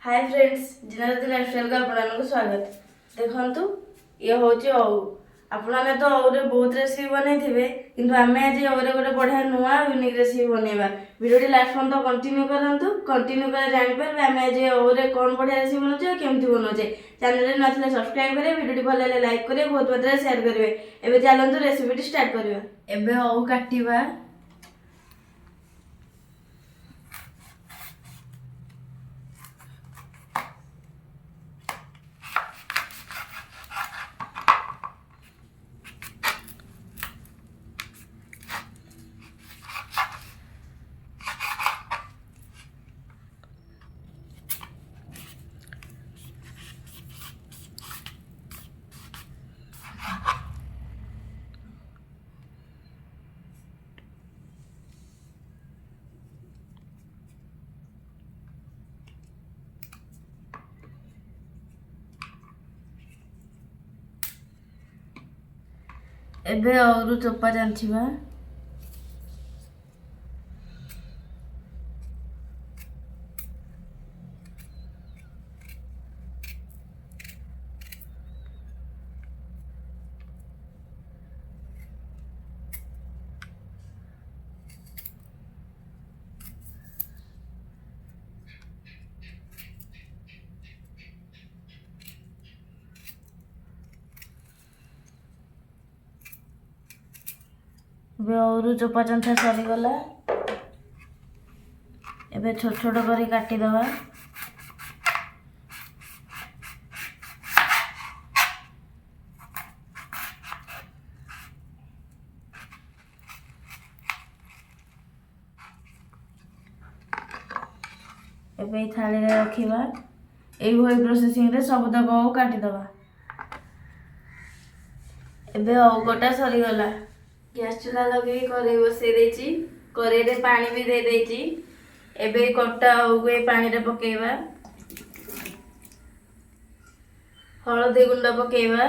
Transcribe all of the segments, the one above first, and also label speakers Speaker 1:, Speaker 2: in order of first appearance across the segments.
Speaker 1: Hi friends, जीना lifestyle का आपको स्वागत। देखंतु ये होची औ आपने तो औरे बहुत रेसिपी बनै थिबे, किंतु आमे आज औरे गोटे बढ़िया नुआ यूनिक रेसिपी बनेबा। वीडियो लास्ट पर्यंत कंटिन्यू करंतु, कंटिन्यू करे जानि परबे आमे आज औरे कोन बढ़िया रेसिपी बनौचे केमति बनौचे। चैनल रे नथिले सब्सक्राइब करे, वीडियो भल लागले लाइक करे, बहुत मात्रा शेयर करबे। एबे चलंतु रेसिपी स्टार्ट करबा। एबे औ काटिबा। एबे औरु चोपा जानछिबा। एबे औरु चोपा चंथा सरी गला। एबे छोट छोट करी काटी दवा। एबे थाली रे रखिबा। एई भई प्रोसेसिंग रे सब तक औ काटी दवा। एबे औ गोटा सरी गला। गैस चूल्हा लगे कड़े बसई देची, कड़े रे पानी भी दे देची। एबे कटा औ ए पानी रे पकेइबा। हळदी गुंड पकेइबा।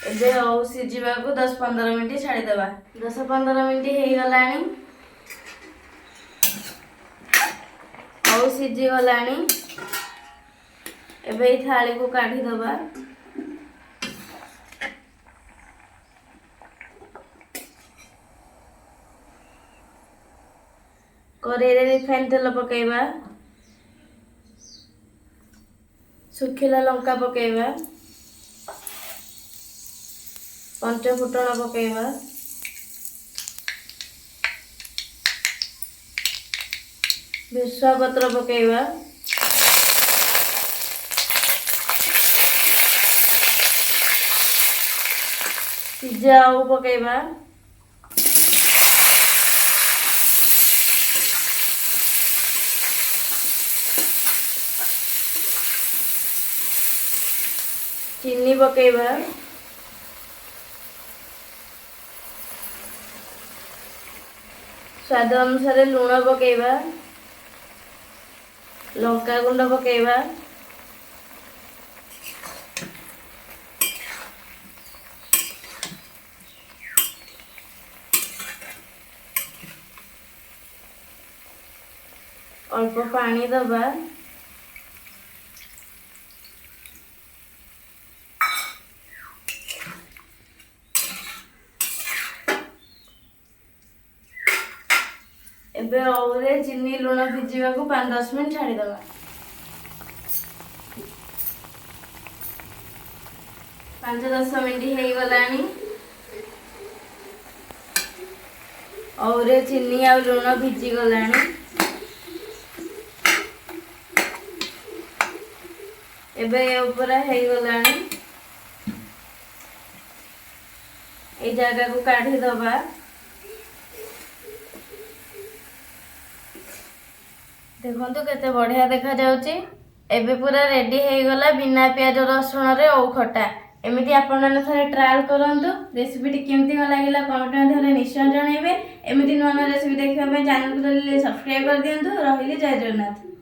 Speaker 1: एबे औ सिजिबा को 10-15 मिनिट छाड़ी देबा। 10-15 मिनिट हेई गलानी। औ सिजी गलानी। एबे थाली को काढी दबा। कड़े रे रिफाइन तेल पकेइबा। सुखिला लंका पकेइबा। पंच फुटण पकेइबा। भृषुंगा पत्र पकेइबा। सिजा औ पकेइबा। चीनी पकेइबा। स्वाद अनुसार लूण पकेइबा। लंका गुंड पकेइबा। अल्प पानी दबा। एबे औरे चीनी लूण भिजिबा को 5-10 मिनिट छाड़ी दबा। 5-10 मिनिट हेई गलानी। औरे चीनी आ लूण भिजी गलानी। एबे ऊपर हेई गलानी। ए जगह को काढी दबा। देखंतु केते बढ़िया देखा जाउची। एबे पूरा रेडी हेई गला बिना पियाज रसुण रे औ खटा। एमिति आपण माने थरे ट्रायल करंतु। रेसिपी केमति लागिला कमेंट माध्यम रे निश्चय जणाइबे। एमिति नवा नवा रेसिपी देखिबा पे चैनल को सब्सक्राइब कर दियंतु। रहिली जय जगन्नाथ।